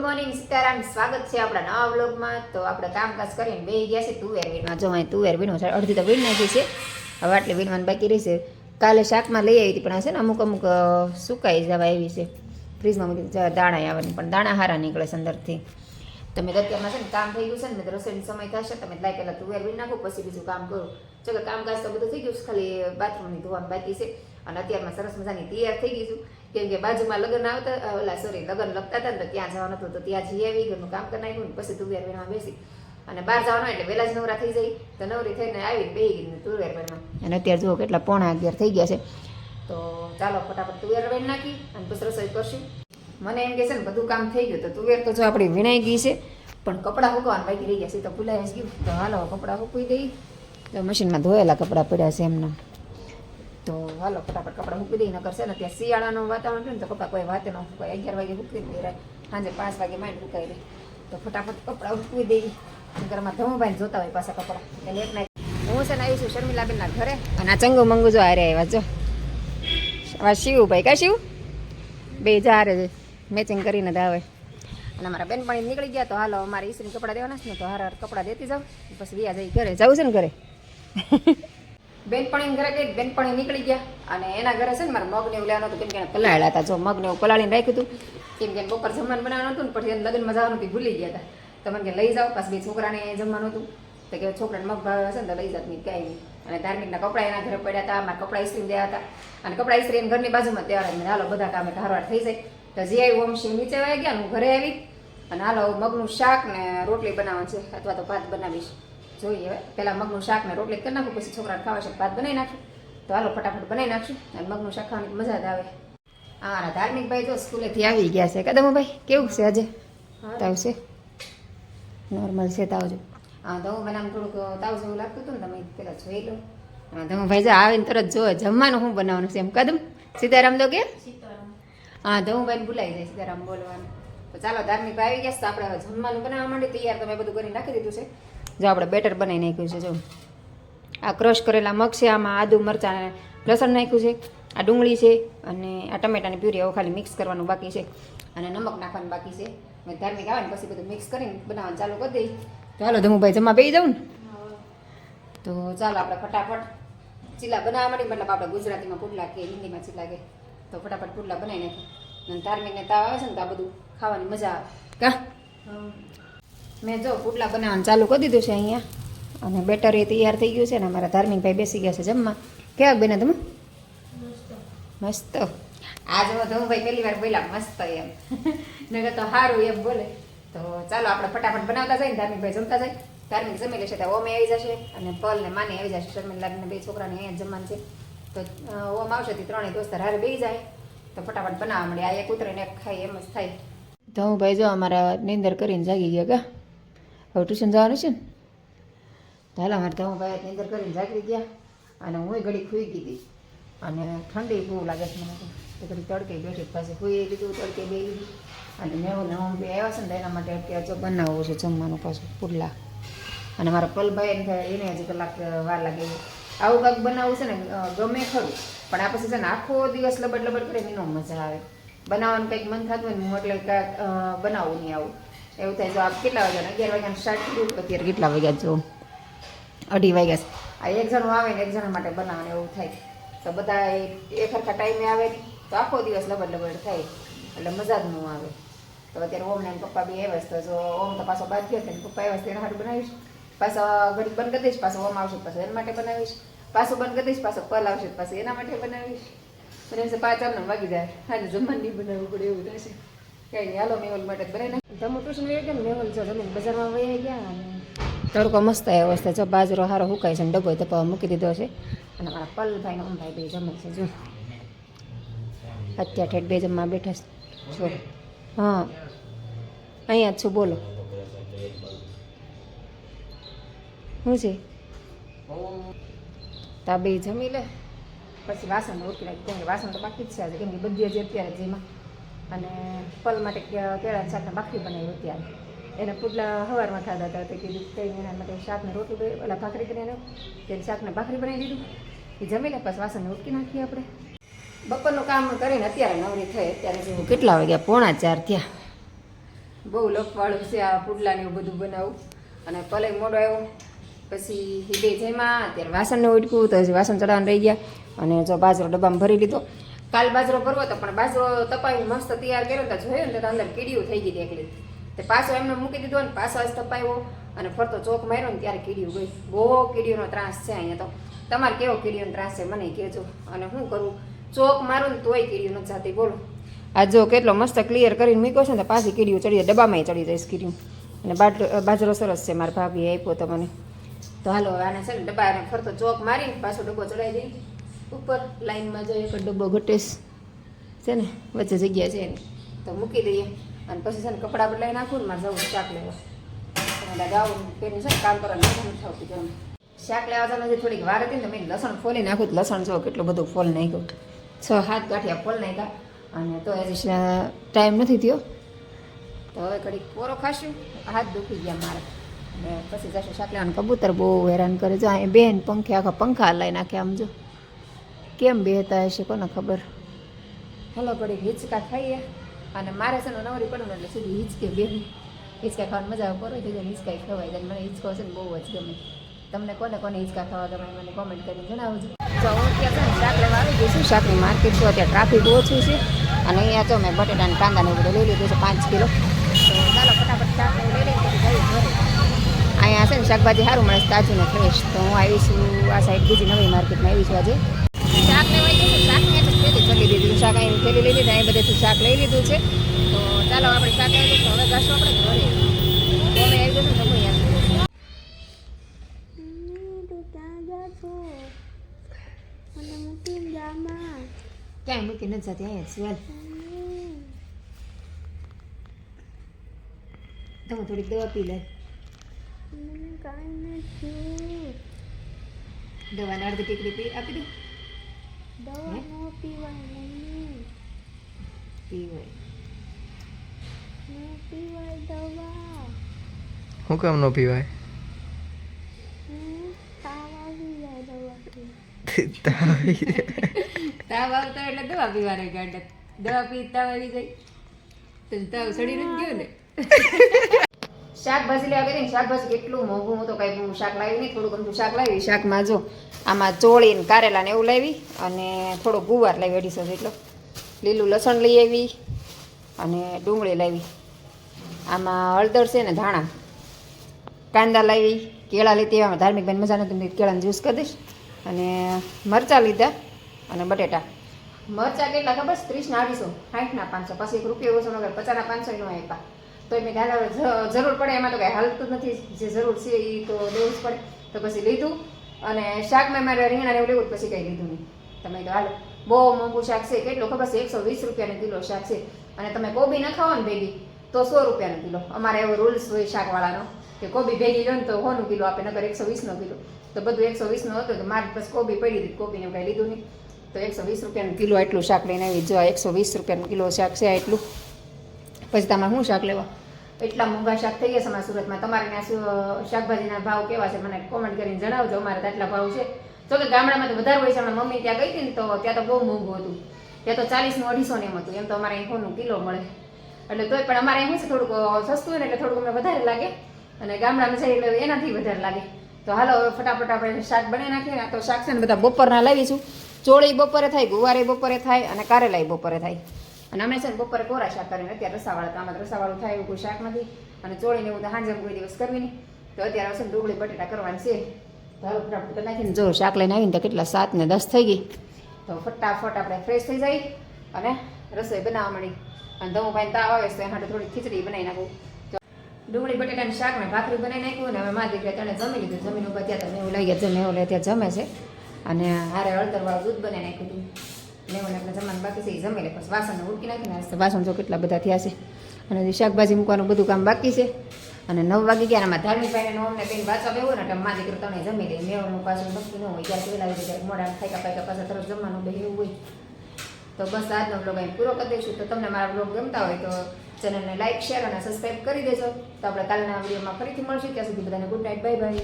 Morning Sitaram, સ્વાગત છે આપણા નવા વ્લોગમાં. તો આપણે કામકાજ કરીને બેસી ગયા છે તુવેર વીણવા. જો અહીં તુવેર વીણું છે, અડધી તો વીણ નાખી છે, હવે આટલી વીણવાની બાકી રહી છે. કાલે શાકમાં લઈ આવી હતી પણ આ છે ને અમુક સુકાઈ જવા એવી છે. ફ્રીજમાં મૂકી દાણા આવવાની, પણ દાણા સારા નીકળે છે અંદરથી. તમે અત્યારમાં છે ને કામ થઈ ગયું છે ને, મેં રસોઈનો સમય થશે, તમે લાઈ પહેલાં તુવેર વીણ નાખો, પછી બીજું કામ કરો. ચલો, કામકાજ તો બધું થઈ ગયું છે, ખાલી બાથરૂમની ધોવાનું બાકી છે. અને અત્યારમાં સરસ મજાની તૈયાર થઈ ગઈ છું, કેમ કે બાજુમાં લગ્ન આવતા લગ્ન લગતા હતા ને, તો ત્યાં જવાનું હતું, તો ત્યાં જઈ આવી, ઘરનું કામ કરી નાખ્યું ને પછી તુવેર વીણવા બેસી. અને બહાર જવાનું એટલે વહેલા જ નવરા થઈ જાય, તો નવરી થઈને આવીને બેસી ગઈ તુવેર વીણવા. અને અત્યારે જુઓ કેટલા 11:15 થઈ ગયા છે. તો ચાલો ફટાફટ તુવેર વીણ નાખી અને પછી રસોઈ કરશું. મને એમ કે છે ને બધું કામ થઈ ગયું, તો તુવેર તો જો આપણી વીણાઈ ગઈ છે, પણ કપડાં સુકવવાનું બાકી રહી ગયા છે, તો ભૂલાઈ જ ગયું. તો હાલો કપડાં સૂકવી દઈ. તો મશીનમાં ધોયેલા કપડાં પડ્યા છે એમના, તો હાલો ફટાફટ કપડાં મૂકી દઈ. નકર છે ને ત્યાં શિયાળાનું વાતાવરણ ને, તો કપડાં કોઈ વાતે ન ફૂકાય. 11 વાગે મૂકી દે, સાંજે 5 વાગે માંડ ફૂકાઈ દે. તો ફટાફટ કપડાં મૂકી દઈ. ઘરમાં ધમુભાઈને જોતા હોય પાછા કપડાં. એટલે એક નાખ હું છે ને આવી છું શર્મિલાબેનના ઘરે, અને આ ચંગુ મંગુ જો હારે આવ્યા. જો આ શિવભાઈ, કા શિવ બે જારે છે, મેચિંગ કરીને જ આવે. અને અમારા બેનપણી નીકળી ગયા, તો હાલો અમારે ઈસ્ત્રી કપડાં દેવાના છે ને, તો હારા કપડાં દેતી જાઉં, પછી વ્યા જઈ ઘરે. જવું છે ને ઘરે. બેનપણી ઘરે ગઈ, બેનપણી નીકળી ગયા. અને એના ઘરે છે ને મારે મગને એવું લેવાનું હતું, કેમ કે એને પલાળ્યા હતા. જો મગને એવું પલાળીને રાખ્યું હતું, કેમ કે બપોર જમવાનું બનાવવાનું હતું ને, પછી એને લગ્નમાં જવાનું હતું, ભૂલી ગયા હતા. તો મને કે લઈ જાઓ, પાછું બે છોકરાને જમવાનું હતું, તો કે છોકરાને મગ ભાવે હશે ને તો લઈ જાત, નહીં કાંઈ નહીં. અને ધાર્મિકના કપડાં એના ઘરે પડ્યા હતા, મારા કપડાં ઇસ્ત્રી દેવા હતા, અને કપડાં ઇસ્ત્રી એને ઘરની બાજુમાં દેવા. હાલો બધા કામે હારવાર થઈ જાય. તો જે આવ્યું ઓમ શિવ નીચે આવી ગયા, હું ઘરે આવી. અને હાલો મગનું શાક ને રોટલી બનાવવાનું છે, અથવા તો ભાત બનાવીશ, જોઈએ હવે. પહેલાં મગનું શાક ને રોટલી કરી નાખું, પછી છોકરાને ખાવા છે ભાત બનાવી નાખું. તો હાલો ફટાફટ બનાવી નાખશું, અને મગનું શાક ખાવાની મજા જ આવે. હા, ધાર્મિકભાઈ જો સ્કૂલેથી આવી ગયા છે. કદમભાઈ કેવું છે આજે? તાવ છે? નોર્મલ છે તાવ? જો હા, તો મને આમ થોડુંક તાવ જેવું લાગતું હતું ને, તમે પેલા જોઈ લો. હા, ધમુભાઈ જો આવીને તરત જોવે જમવાનું શું બનાવવાનું છે એમ. કદમ સીતારામ દો કે? હા, ધમુભાઈને ભૂલાઈ જાય સીતારામ બોલવાનું. તો ચાલો, ધાર્મિકભાઈ આવી ગયા, તો આપણે હવે જમવાનું બનાવવા માંડી. તૈયાર તમે બધું કરીને નાખી દીધું છે. જો આપણે બેટર બનાવી નાખ્યું છે. જો આ ક્રશ કરેલા મગ છે, આમાં આદુ મરચાં અને લસણ નાખ્યું છે, આ ડુંગળી છે, અને આ ટમેટાની પ્યુરી હવે ખાલી મિક્સ કરવાનું બાકી છે, અને નમક નાખવાનું બાકી છે. મેં ધાર્મિક આવે ને પછી બધું મિક્સ કરીને બનાવવાનું ચાલુ કરી દઈ. તો હાલો ધમુભાઈ જમવા બેસી જાઉં ને. તો ચાલો આપણે ફટાફટ ચીલા બનાવવા માંડી. મતલબ આપણે ગુજરાતીમાં પુડલા કે હિન્દીમાં ચીલા કે, તો ફટાફટ પુડલા બનાવી નાખીએ. અને ધાર્મિકને તાવ આવે છે ને, તો આ બધું ખાવાની મજા આવે. કા મેં જો પુડલા બનાવવાનું ચાલુ કરી દીધું છે અહીંયા, અને બેટર એ તૈયાર થઈ ગયું છે. ને અમારા ધાર્મિકભાઈ બેસી ગયા છે જમવા. કેવા બને તમે? મસ્ત. આજ ધમુભાઈ પહેલી વાર બોલ્યા મસ્ત એમ, નગર તો સારું એમ બોલે. તો ચાલો આપણે ફટાફટ બનાવતા જાય ને, ધાર્મિકભાઈ જમતા જાય. ધાર્મિક જમી લેશે તો ઓમે આવી જશે, અને પલ ને માને આવી જશે. શર્મિલાને બે છોકરાને અહીંયા જમવાનું છે, તો ઓમ આવશે તો ત્રણેય દોસ્તર હારે બેસી જાય. તો ફટાફટ બનાવવા મળે. આ એક ઉતરીને એક ખાઈ એમ જ થાય. ધમુભાઈ જો અમારા નીંદર કરીને જાગી ગયા. કા હવે ટ્યુશન જવાનું છે ને, તો હાલ અમારે ધમુભાઈ નીંદર કરીને જાગી ગયા. અને હું ઘડી ખુઈ ગઈ હતી, અને ઠંડી બહુ લાગે છે મને. તો ઘડી તડકે બેઠી, પાછી ખુઈ લીધું, તડકે બે લીધું. અને મેં હું બે આવ્યા છે ને, તો એના માટે અત્યારે જો બનાવવું છે જમવાનું પાછું પુડલા. અને મારા પલભાઈ એને હજી કલાક વાર લાગે. આવું કાંઈક બનાવવું છે ને ગમે ખરું, પણ આ પછી છે ને આખો દિવસ લબડ લબડ કરે એનો મજા આવે. બનાવવાનું કંઈક મન થતું હોય ને, હું એટલે કાંઈક બનાવવું નહીં આવું એવું થાય. જો આપ કેટલા વાગ્યા? 11 વાગ્યાનું સ્ટાર્ટ કર્યું, અત્યારે કેટલા વાગ્યા? જો 2:30 વાગ્યા છે. આ એક જણું આવે ને એક જણા માટે બનાવવાનું એવું થાય. તો બધા એક સરખા ટાઈમે આવે ને, તો આખો દિવસ લબડ લબડ થાય, એટલે મજા જ ન આવે. તો અત્યારે ઓમ ને પપ્પા બી આવ્યા છે. તો જો ઓમ તો પાછો બાદ ગયો, પપ્પા આવ્યા છે એના હાટું બનાવીશ. પાછો ઘડી બંધ કરી દઈશ, પાછો ઓમ આવશે પાછું એના માટે બનાવીશ. પાછું બંધ કરી દઈશ, પાછો પલ આવશે પાછું એના માટે બનાવીશ. પણ એમ 5 વાગી જાય. હા, જમવાનું નહીં બનાવવું પડે એવું થશે. કંઈ નહીં, હાલો મેહુલ માટે જ બનાવી નાખ. તમે ટ્યુશન વહી ગયા ને, મેહુલ જો જમીન બજારમાં વહી ગયા. અને તડકો મસ્ત આવ્યો અવસ્થા. જો બાજરો સારો સુકાય છે, ને ડબ્બો તપાવવા મૂકી દીધો છે. અને મારા પલભાઈ ને ઓમભાઈ બે જમે છે. જો અત્યારે ઠેઠ બે જમવા બેઠા છો. હા, અહીંયા જ છું. બોલો શું છે? તા બે જમી લે, પછી વાસણ ઉઠી નાખી. કેમ કે વાસણ તો બાકી જ છે આજે, કેમ કે બધી હજી અત્યારે જેમાં. અને પલ માટે કેળા શાકને ભાખરી બનાવી અત્યારે. એને પુડલા સવારમાં ખાધા હતા, તો કીધું કંઈ એના માટે શાકને રોટલી ઓલા ભાખરી કરીને તેને શાકને ભાખરી બનાવી દીધું. એ જમી લે, પછી વાસણને ઉટકી નાખીએ આપણે. બપોરનું કામ કરીને અત્યારે નવરી થઈ. અત્યારે જેવું કેટલા વાગ્યા? 3:45 થયા. બહુ લપવાળું છે આ પુડલા ને એવું બધું બનાવું. અને પલય મોડો આવ્યો પછી એ બે જેમાં અત્યારે વાસણને ઉટકું તો હજી વાસણ ચડાવવાનું રહી ગયા. અને જો બાજરો ડબ્બામાં ભરી લીધો. કાલ બાજરો ભરવો હતો પણ બાજરો તપાવી મસ્ત તૈયાર કર્યો તો જોયો ને તો અંદર કીડીયું થઈ ગઈ એકલી. તે પાછો એમને મૂકી દીધો ને પાછો જ તપાવ્યો અને ફરતો ચોક માર્યો ને ત્યારે કીડીયું ગઈ. બહુ કીડીઓનો ત્રાસ છે અહીંયા તો. તમારે કેવો કીડીઓનો ત્રાસ છે મને કહેજો. અને શું કરું ચોક મારું ને તોય કીડીયું નથી જાતી બોલો. આ જો કેટલો મસ્ત ક્લિયર કરીને મૂક્યો છે ને પાછી કીડીયું ચડી જાય ડબ્બામાં ચડી જાય કીડીયું. અને બાજરો સરસ છે મારા ભાભીએ આપ્યો તો મને. તો હાલો આને છે ને ડબ્બાને ફરતો ચોક મારીને પાછો ડબ્બો ચડાવી દઈ ઉપર લાઈનમાં જઈએ એક ડબ્બો ઘટેશ છે ને વચ્ચે જગ્યા છે એની તો મૂકી દઈએ. અને પછી છે ને કપડાં બદલાઈ નાખું ને મારે જવું શાક લેવા. અને ગાવું પેલું છે ને કામ કરવાનું નથી થતું જવાનું. શાક લેવા જવાનું હજી થોડીક વાર હતી ને તો મેં લસણ ફોલી નાખું તો લસણ જો કેટલું બધું ફોલ નાખ્યું. 6-7 ગાંઠિયા ફોલ નાખ્યા. અને તો હજી ટાઈમ નથી થયો તો હવે ઘડીક પોરો ખાશું. હાથ દુખી ગયા મારે. અને પછી જશું શાક લેવાનું. કબૂતર બહુ હેરાન કરે છે. અહીં બેન પંખે આખા પંખા હલાવી નાખે આમ જો કેમ બેહતા હશે કોને ખબર. હલો ઘડીક હિંચકા ખાઈએ. અને મારે છે ને નવરી પડું ને એટલે સીધી હિંચકે બેહું. હિંચકા ખાવાની મજા આવે પરોય થઈ જાય હિંચકા ખવાય જાય. મને હિંચકો છે ને બહુ જ ગમે. તમને કોને હિંચકા ખાવા ગમે મને કોમેન્ટ કરીને જણાવજો. તો હું ત્યાં છે ને શાક લેવા આવી ગઈ છું. શાકની માર્કેટ છું અત્યારે ટ્રાફિક ઓછું છે. અને અહીંયા તો મેં બટેટા અને કાંદાને એવું બધું લઈ લીધું છે 5 કિલો. તો ચાલો ફટાફટ શાક લઈ લઈએ પછી જઈ ઘરે. અહીંયા છે ને શાકભાજી સારું મળે છે તાજું ને ફ્રેશ. તો હું આવી છું આ સાઈડ બીજી નવી માર્કેટમાં આવી છું આજે. શાક લેવા આવી છે. શાકની થેલી ચલી લીધું. શાક અહીં થેલી લઈ લીધું. અહીં બધેથી શાક લઈ લીધું છે. તો ચાલો આપણે શાક લઈ લીધું. હવે જશું આપણે ઘરે. તો અમે આવી જશું તમે યાર ક્યાંય મૂકી નથી જતી અહીંયા સ્વેલ. તમે થોડીક દવા પી લે. દવા અડધી ટીકડી પી આપી દઉં. શું કામ ન પીવાય? તાવ આવતો એટલે દવા પીવાની ગાંડા. દવા પી તાવ આવી જાય તો તાવ સડી નથી ગયો ને. શાકભાજી લેવા ગઈ. શાકભાજી કેટલું મોંઘું. હું તો કઈ શાક લાવી નહીં. થોડું ગમતું શાક લાવી. શાકમાં જો આમાં ચોળી ને કારેલા ને એવું લાવી. અને થોડો ગુવાર લાવી 250 જેટલો. લીલું લસણ લઈ આવી. અને ડુંગળી લાવી. આમાં હળદર છે ને ધાણા. કાંદા લાવી. કેળા લીધી. આમાં ધાર્મિક બેન મજા નથી કેળાનો જ્યુસ કરી દઈશ. અને મરચાં લીધા. અને બટેટા. મરચાં કેટલા ખબર 30 ના 250. 60 ના 500. પછી 1 રૂપિયો ઓછો નગર 50 ના 500 નો આપ્યા. તો મેં ધારા જરૂર પડે એમાં તો કાંઈ હાલતું નથી. જે જરૂર છે એ તો લેવું જ પડે. તો પછી લીધું. અને શાકમાં મારે રીંગણાને એવું લેવું પછી કંઈ લીધું નહીં. તમે તો હાલો બહુ મોંઘું શાક છે. કેટલું ખબર છે 120 રૂપિયાનો કિલો શાક છે. અને તમે કોબી ન ખાવો ને ભેગી તો 100 રૂપિયાનો કિલો. અમારે એવો રૂલ્સ હોય શાકવાળાનો કે કોબી ભેગી લો ને તો 100 કિલો આપે નગર 120 કિલો. તો બધું 120 હતું તો મારે બસ કોબી પડી હતી. કોબીને કાંઈ લીધું નહીં. તો 120 રૂપિયાનો કિલો એટલું શાક લઈને આવી. જો 120 રૂપિયાનો કિલો શાક છે એટલું. પછી તમારે શું શાક લેવા? એટલા મોંઘા શાક થઈ ગયા છે અમારા સુરતમાં. તમારે ત્યાં શાકભાજીના ભાવ કેવા છે મને કોમેન્ટ કરીને જણાવજો. અમારે તો આટલા ભાવ છે. જો કે ગામડામાં તો વધારે હોય છે. હમણાં મમ્મી ત્યાં ગઈ હતી ને તો ત્યાં તો બહુ મોંઘું હતું. ત્યાં તો 40 નું 250 ને એમ હતું. એમ તો અમારે 100 કિલો મળે. એટલે તોય પણ અમારે શું છે થોડુંક સસ્તું હોય ને એટલે થોડુંક અમને વધારે લાગે. અને ગામડામાં જઈએ એટલે એનાથી વધારે લાગે. તો હાલો હવે ફટાફટ આપણે શાક બનાવી નાખીએ. તો શાક છે ને બધા બપોરના લાવીશું. ચોળી બપોરે થાય, ગુવારે બપોરે થાય અને કારેલાઈ બપોરે થાય. અને અમે છે ને બપોરે કોરા શાક કરીને અત્યારે રસાવાળા. તો આમાં રસાવાળું થાય એવું કોઈ શાક નથી. અને ચોળીને એવું તો સાંજે કોઈ દિવસ કરવી નહીં. તો અત્યારે છે ને ડુંગળી બટેટા કરવાની છે. તો હવે ફટાફટ નાખીને જો શાક લઈને આવીને તો કેટલા 7 ને 10 થઈ ગઈ. તો ફટાફટ આપણે ફ્રેશ થઈ જાય અને રસોઈ બનાવવા મળી. અને ધમુભાઈને તાવ આવે તો એના થોડી ખીચડી બનાવી નાખું. તો ડુંગળી બટેટાનું શાક મેં ભાખરી બનાવી નાખ્યું. અને હવે મારી દીકરી તેને જમી લીધું. જમીન ઉપર ત્યાં તો એવું લાગ્યા જમે એવું લે ત્યાં જમે છે. અને હારે હળદરવાળું દૂધ બનાવી નાખ્યું હતું. મેં આપણે જમવાનું બાકી છે એ જમી લે. પછી વાસણને ઉડકી નાખીને વાસણ જો કેટલા બધા થયા છે. અને શાકભાજી મૂકવાનું બધું કામ બાકી છે. અને 9 વાગી ગયા. આમાં ધાર્મિક ભાઈને અમને બેન વાંચવા બેવું ને એટલે મારી દીકરી તમે જમી લે. મેવાનું પાછું નક્કી ન હોય. ત્યારે પહેલાં આવી જાય મોડા ખાઈકા પાઈકા પાછા તરત જમવાનું બે એવું હોય. તો બસ આજનો બ્લોગ અહીં પૂરો કરી દઈશું. તો તમને મારા બ્લોગ ગમતા હોય તો ચેનલને લાઈક શેર અને સબસ્ક્રાઈબ કરી દેજો. તો આપણે કાલના વિડીયોમાં ફરીથી મળશું. ત્યાં સુધી બધાને ગુડ નાઇટ. Bye bye.